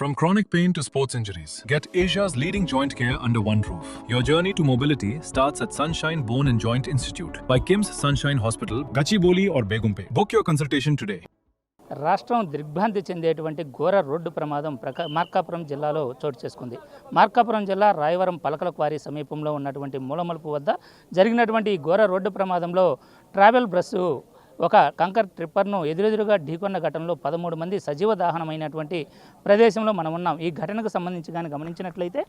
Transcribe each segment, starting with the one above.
From chronic pain to sports injuries, get Asia's leading joint care under one roof. Your journey to mobility starts at Sunshine Bone and Joint Institute by KIMS Sunshine Hospital, Gachibowli or Begumpe. Book your consultation today. రాష్ట్రం దిగ్భ్రాంతి చెందేటువంటి ఘోర road ప్రమాదం మార్కాపురం జిల్లాలో చోటు చేసుకుంది. మార్కాపురం జిల్లా రాయవరం పలకలక్వారీ సమీపంలో ఉన్నటువంటి మూలమలుపు వద్ద జరిగినటువంటి ఈ ఘోర రోడ్డు ప్రమాదంలో ట్రావెల్ బస్సు ఒక కంకర్ ట్రిప్పర్ను ఎదురెదురుగా ఢీకొన్న ఘటనలో 13 మంది సజీవ దహనమైనటువంటి ప్రదేశంలో మనం ఉన్నాం. ఈ ఘటనకు సంబంధించి కానీ గమనించినట్లయితే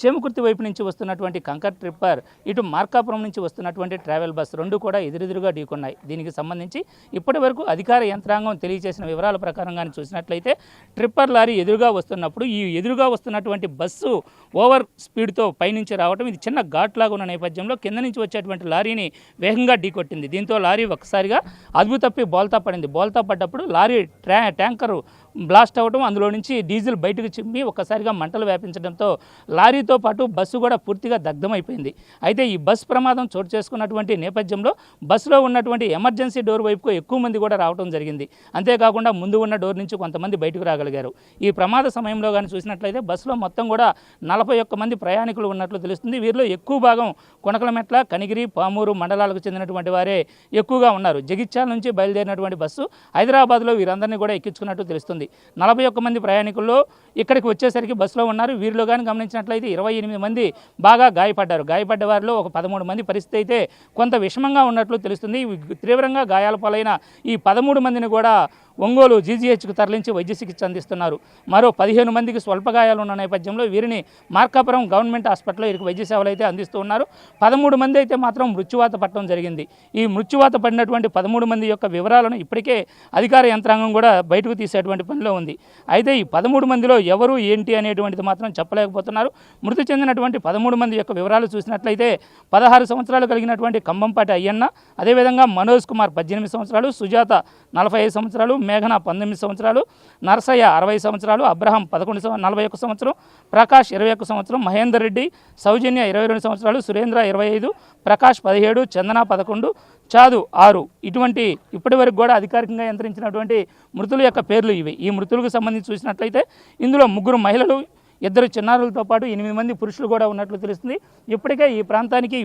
చేమకుర్తి వైపు నుంచి వస్తున్నటువంటి కంకర్ ట్రిప్పర్, ఇటు మార్కాపురం నుంచి వస్తున్నటువంటి ట్రావెల్ బస్ రెండు కూడా ఎదురెదురుగా ఢీకొన్నాయి. దీనికి సంబంధించి ఇప్పటి వరకు అధికార యంత్రాంగం తెలియజేసిన వివరాల ప్రకారం కానీ చూసినట్లయితే ట్రిప్పర్ లారీ ఎదురుగా వస్తున్నప్పుడు ఈ ఎదురుగా వస్తున్నటువంటి బస్సు ఓవర్ స్పీడ్తో పైనుంచి రావడం, ఇది చిన్న ఘాట్ లాగా ఉన్న నేపథ్యంలో కింద నుంచి వచ్చేటువంటి లారీని వేగంగా ఢీకొట్టింది. దీంతో లారీ ఒక్కసారిగా అదుపు తప్పి బోల్తా పడింది. బోల్తా పడ్డప్పుడు లారీ ట్యాంకరు బ్లాస్ట్ అవ్వడం, అందులో నుంచి డీజిల్ బయటకు చిమ్మి ఒక్కసారిగా మంటలు వ్యాపించడంతో లారీతో పాటు బస్సు కూడా పూర్తిగా దగ్ధమైపోయింది. అయితే ఈ బస్సు ప్రమాదం చోటు చేసుకున్నటువంటి నేపథ్యంలో బస్సులో ఉన్నటువంటి ఎమర్జెన్సీ డోర్ వైపుకు ఎక్కువ మంది కూడా రావడం జరిగింది. అంతేకాకుండా ముందు ఉన్న డోర్ నుంచి కొంతమంది బయటకు రాగలిగారు. ఈ ప్రమాద సమయంలో కానీ చూసినట్లయితే బస్సులో మొత్తం కూడా 41 మంది ప్రయాణికులు ఉన్నట్లు తెలుస్తుంది. వీరిలో ఎక్కువ భాగం కొనకలమెట్ల, కనిగిరి, పామూరు మండలాలకు చెందినటువంటి వారే ఎక్కువగా ఉన్నారు. జగిత్యాల నుంచి బయలుదేరినటువంటి బస్సు హైదరాబాద్లో వీరందరినీ కూడా ఎక్కించుకున్నట్టు తెలుస్తుంది. 41 మంది ప్రయాణికుల్లో ఇక్కడికి వచ్చేసరికి బస్సులో ఉన్నారు. వీరిలో కానీ గమనించినట్లయితే 28 మంది బాగా గాయపడ్డారు. గాయపడ్డ వారిలో ఒక 13 మంది పరిస్థితి అయితే కొంత విషమంగా ఉన్నట్లు తెలుస్తుంది. తీవ్రంగా గాయాల పాలైన ఈ 13 మందిని కూడా ఒంగోలు జీజీహెచ్కు తరలించి వైద్య చికిత్స అందిస్తున్నారు. మరో 15 మందికి స్వల్ప గాయాలు ఉన్న నేపథ్యంలో వీరిని మార్కాపురం గవర్నమెంట్ హాస్పిటల్లో వీరికి వైద్య సేవలు అయితే అందిస్తూ ఉన్నారు. 13 మంది అయితే మాత్రం మృత్యువాత పడటం జరిగింది. ఈ మృత్యువాత పడినటువంటి 13 మంది యొక్క వివరాలను ఇప్పటికే అధికార యంత్రాంగం కూడా బయటకు తీసేటువంటి పనిలో ఉంది. అయితే ఈ 13 మందిలో ఎవరు ఏంటి అనేటువంటిది మాత్రం చెప్పలేకపోతున్నారు. మృతి చెందినటువంటి 13 మంది యొక్క వివరాలు చూసినట్లయితే 16 సంవత్సరాలు కలిగినటువంటి కంబంపాటి అయ్యన్న, అదేవిధంగా మనోజ్ కుమార్ 18 సంవత్సరాలు, సుజాత 45 సంవత్సరాలు, మేఘన 19 సంవత్సరాలు, నరసయ్య 60 సంవత్సరాలు, అబ్రహం 41 సంవత్సరం, ప్రకాష్ 21 సంవత్సరం, మహేందర్ రెడ్డి, సౌజన్య 22 సంవత్సరాలు, సురేంద్ర 25, ప్రకాష్ 17, చందన 11, చాదు 6. ఇటువంటి ఇప్పటి వరకు కూడా అధికారికంగా యంత్రించినటువంటి మృతుల యొక్క పేర్లు ఇవి. ఈ మృతులకు సంబంధించి చూసినట్లయితే ఇందులో 3 మహిళలు, 2 చిన్నారులతో పాటు 8 మంది పురుషులు కూడా ఉన్నట్లు తెలుస్తుంది. ఇప్పటికే ఈ ప్రాంతానికి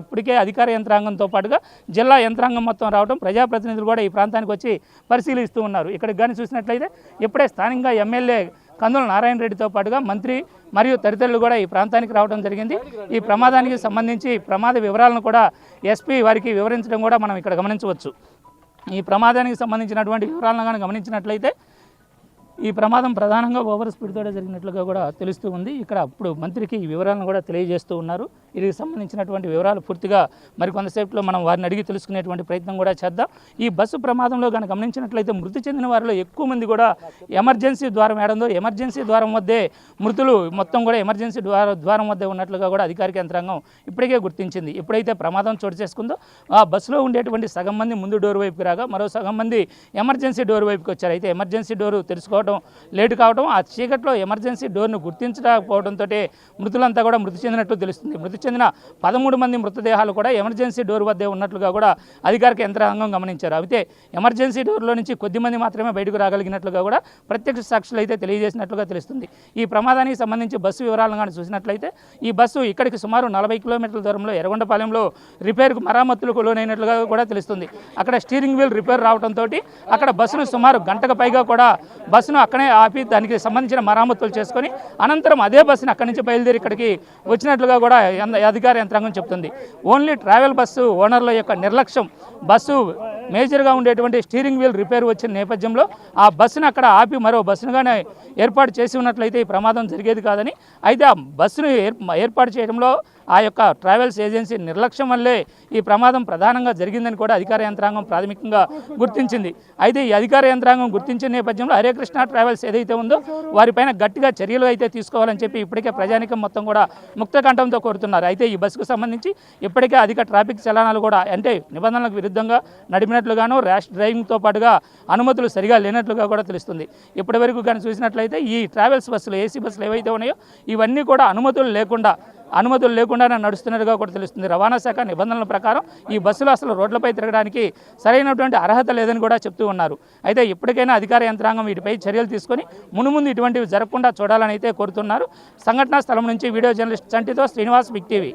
అధికార యంత్రాంగంతో పాటుగా జిల్లా యంత్రాంగం మొత్తం రావడం, ప్రజాప్రతినిధులు కూడా ఈ ప్రాంతానికి వచ్చి పరిశీలిస్తూ ఉన్నారు. ఇక్కడికి కానీ చూసినట్లయితే ఇప్పుడే స్థానికంగా ఎమ్మెల్యే కందుల నారాయణ రెడ్డితో పాటుగా మంత్రి మరియు తదితరులు కూడా ఈ ప్రాంతానికి రావడం జరిగింది. ఈ ప్రమాదానికి సంబంధించి ప్రమాద వివరాలను కూడా ఎస్పీ వారికి వివరించడం కూడా మనం ఇక్కడ గమనించవచ్చు. ఈ ప్రమాదానికి సంబంధించినటువంటి వివరాలను కానీ గమనించినట్లయితే ఈ ప్రమాదం ప్రధానంగా ఓవర్ స్పీడ్తో జరిగినట్లుగా కూడా తెలుస్తూ ఉంది. ఇక్కడ ఇప్పుడు మంత్రికి ఈ వివరాలను కూడా తెలియజేస్తూ ఉన్నారు. వీటికి సంబంధించినటువంటి వివరాలు పూర్తిగా మరికొంతసేపులో మనం వారిని అడిగి తెలుసుకునేటువంటి ప్రయత్నం కూడా చేద్దాం. ఈ బస్సు ప్రమాదంలో కానీ గమనించినట్లయితే మృతి చెందిన వారిలో ఎక్కువ మంది కూడా ఎమర్జెన్సీ ద్వారం వేయడంతో ఎమర్జెన్సీ ద్వారం వద్దే మృతులు మొత్తం కూడా ఎమర్జెన్సీ ద్వారం వద్దే ఉన్నట్లుగా కూడా అధికారిక యంత్రాంగం ఇప్పటికే గుర్తించింది. ఎప్పుడైతే ప్రమాదం చోటు చేసుకుందో ఆ బస్సులో ఉండేటువంటి సగం మంది ముందు డోర్ వైపుకి రాగా మరో సగం మంది ఎమర్జెన్సీ డోర్ వైపుకి వచ్చారు. అయితే ఎమర్జెన్సీ డోరు తెలుసుకోవడం లేటు కావడం, ఆ చీకట్లో ఎమర్జెన్సీ డోర్ను గుర్తించకపోవడంతో మృతులంతా కూడా మృతి చెందినట్లు తెలుస్తుంది. మృతి చెందిన 13 మంది మృతదేహాలు కూడా ఎమర్జెన్సీ డోర్ వద్దే ఉన్నట్లుగా కూడా అధికారిక యంత్రాంగం గమనించారు. అయితే ఎమర్జెన్సీ డోర్లో నుంచి కొద్ది మంది మాత్రమే బయటకు రాగలిగినట్లుగా కూడా ప్రత్యక్ష సాక్షులు అయితే తెలియజేసినట్లుగా తెలుస్తుంది. ఈ ప్రమాదానికి సంబంధించి బస్సు వివరాలను కానీ చూసినట్లయితే ఈ బస్సు ఇక్కడికి సుమారు 40 కిలోమీటర్ల దూరంలో ఎర్రగొండపాలెంలో రిపేర్కు మరమ్మతులకు లోనైనట్లుగా కూడా తెలుస్తుంది. అక్కడ స్టీరింగ్ వీల్ రిపేర్ రావడంతో అక్కడ బస్సును సుమారు గంటకు పైగా కూడా బస్సును అక్కడే ఆపి దానికి సంబంధించిన మరమ్మతులు చేసుకొని అనంతరం అదే బస్సును అక్కడి నుంచి బయలుదేరి ఇక్కడికి వచ్చినట్లుగా కూడా అధికార యంత్రాంగం చెప్తుంది. ఓన్లీ ట్రావెల్ బస్సు ఓనర్ల యొక్క నిర్లక్ష్యం, బస్సు మేజర్గా ఉండేటువంటి స్టీరింగ్ వీల్ రిపేర్ వచ్చిన నేపథ్యంలో ఆ బస్సును అక్కడ ఆపి మరో బస్సునుగానే ఏర్పాటు చేసి ఉన్నట్లయితే ఈ ప్రమాదం జరిగేది కాదని, అయితే ఆ బస్సును ఏర్పాటు చేయడంలో ఆ యొక్క ట్రావెల్స్ ఏజెన్సీ నిర్లక్ష్యం వల్లే ఈ ప్రమాదం ప్రధానంగా జరిగిందని కూడా అధికార యంత్రాంగం ప్రాథమికంగా గుర్తించింది. అయితే ఈ అధికార యంత్రాంగం గుర్తించిన నేపథ్యంలో హరే కృష్ణ ట్రావెల్స్ ఏదైతే ఉందో వారిపైన గట్టిగా చర్యలు అయితే తీసుకోవాలని చెప్పి ఇప్పటికే ప్రజానికం మొత్తం కూడా ముక్తకంఠంతో కోరుతున్నారు. అయితే ఈ బస్సుకు సంబంధించి ఇప్పటికే అధిక ట్రాఫిక్ చలనాలు కూడా అంటే నిబంధనలకు విరుద్ధంగా నడిపినట్లుగాను, ర్యాష్ డ్రైవింగ్తో పాటుగా అనుమతులు సరిగా లేనట్లుగా కూడా తెలుస్తుంది. ఇప్పటి వరకు కానీ చూసినట్లయితే ఈ ట్రావెల్స్ బస్సులు, ఏసీ బస్సులు ఏవైతే ఉన్నాయో ఇవన్నీ కూడా అనుమతులు లేకుండా అనుమతులు లేకుండానే నడుస్తున్నట్టుగా కూడా తెలుస్తుంది. రవాణా శాఖ నిబంధనల ప్రకారం ఈ బస్సులు అసలు రోడ్లపై తిరగడానికి సరైనటువంటి అర్హత లేదని కూడా చెప్తూ ఉన్నారు. అయితే ఇప్పటికైనా అధికార యంత్రాంగం వీటిపై చర్యలు తీసుకొని మునుముందు ఇటువంటివి జరగకుండా చూడాలని అయితే కోరుతున్నారు. సంఘటనా స్థలం నుంచి వీడియో జర్నలిస్ట్ చంటితో శ్రీనివాస్, బిగ్ టీవీ.